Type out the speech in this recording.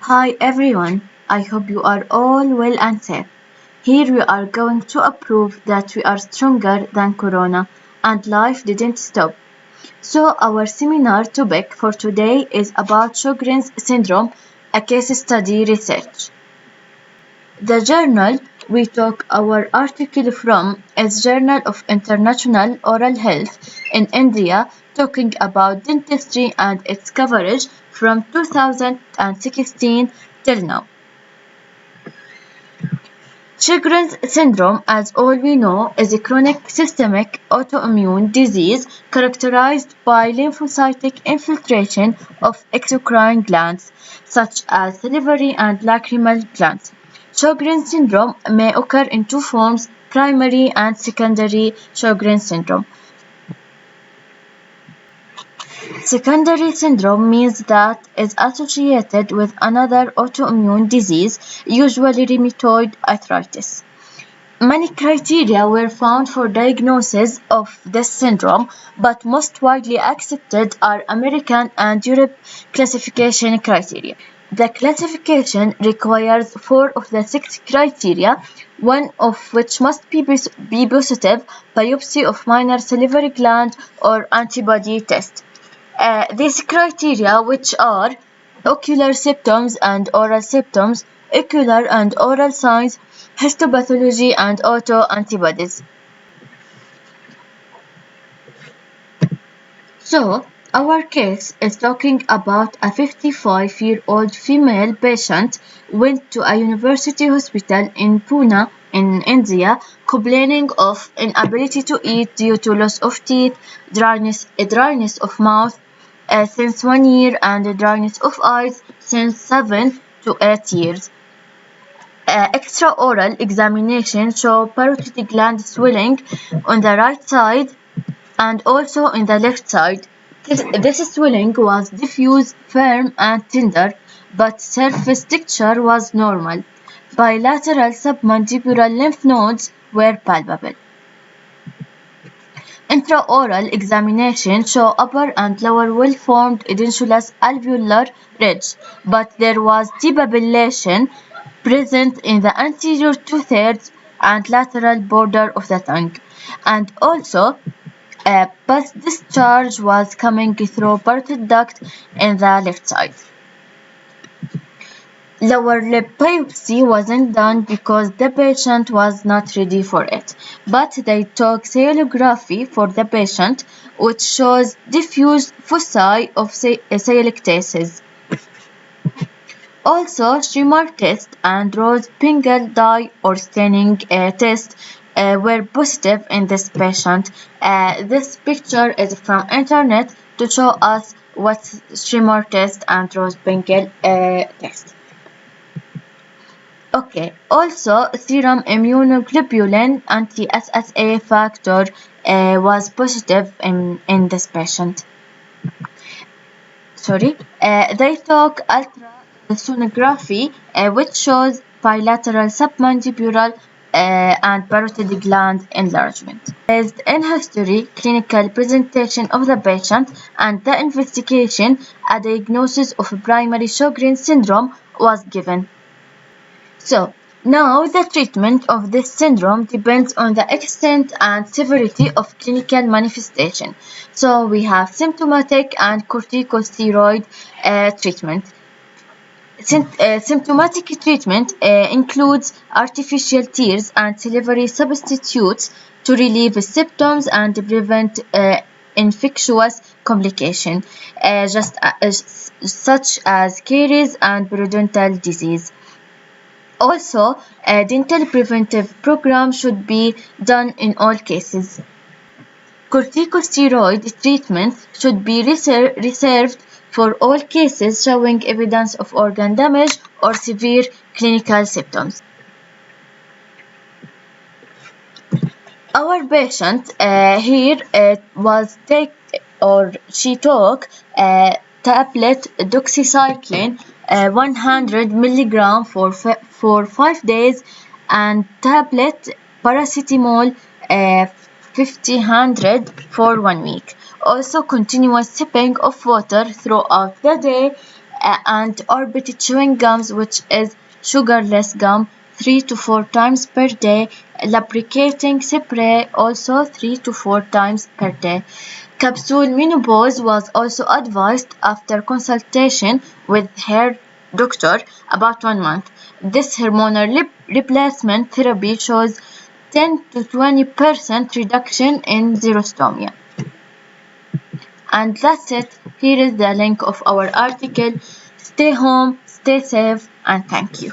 Hi everyone, I hope you are all well and safe. Here we are going to prove that we are stronger than Corona and life didn't stop. So our seminar topic for today is about Sjögren's syndrome, a case study research. The journal we took our article from is Journal of International Oral Health in India, talking about dentistry and its coverage from 2016 till now. Sjögren's syndrome, as all we know, is a chronic systemic autoimmune disease characterized by lymphocytic infiltration of exocrine glands, such as salivary and lacrimal glands. Sjögren's syndrome may occur in two forms: primary and secondary Sjögren's syndrome. Secondary syndrome means that is associated with another autoimmune disease, usually rheumatoid arthritis. Many criteria were found for diagnosis of this syndrome, but most widely accepted are American and Europe classification criteria. The classification requires 4 of the 6 criteria, one of which must be positive biopsy of minor salivary gland or antibody test. These criteria, which are ocular symptoms and oral symptoms, ocular and oral signs, histopathology, and autoantibodies. So, our case is talking about a 55-year-old female patient went to a university hospital in Pune in India complaining of inability to eat due to loss of teeth, dryness of mouth since 1 year, and dryness of eyes since 7 to 8 years. Extraoral examination show parotid gland swelling on the right side and also on the left side. This swelling was diffuse, firm, and tender, but surface texture was normal. Bilateral submandibular lymph nodes were palpable. Intraoral examination show upper and lower well-formed edentulous alveolar ridge, but there was depapillation present in the anterior two-thirds and lateral border of the tongue, and also pus discharge was coming through parotid duct in the left side. Lower lip biopsy wasn't done because the patient was not ready for it, but they took ciliography for the patient, which shows diffuse foci of ciliectasis. Also, shimmer test and rose pingle dye or staining test were positive in this patient. This picture is from internet to show us what shimmer test and rose pingle test. Okay. Also, serum immunoglobulin anti-SSA factor was positive in this patient. Sorry. They took ultrasonography, which shows bilateral submandibular and parotid gland enlargement. Based in history, clinical presentation of the patient, and the investigation, a diagnosis of primary Sjögren's syndrome was given. So, now the treatment of this syndrome depends on the extent and severity of clinical manifestation. So, we have symptomatic and corticosteroid treatment. Symptomatic treatment includes artificial tears and salivary substitutes to relieve symptoms and prevent infectious complications, such as caries and periodontal disease. Also, a dental preventive program should be done in all cases. Corticosteroid treatment should be reserved for all cases showing evidence of organ damage or severe clinical symptoms. Our patient here she took tablet doxycycline 100 milligram for 5 days and tablet paracetamol 50 for 1 week. Also continuous sipping of water throughout the day and orbit chewing gums, which is sugarless gum, 3 to 4 times per day. Lubricating spray also 3 to 4 times per day. Capsule menopause was also advised after consultation with her doctor about 1 month. This hormonal replacement therapy shows 10 to 20% reduction in xerostomia. And that's it. Here is the link of our article. Stay home, stay safe, and thank you.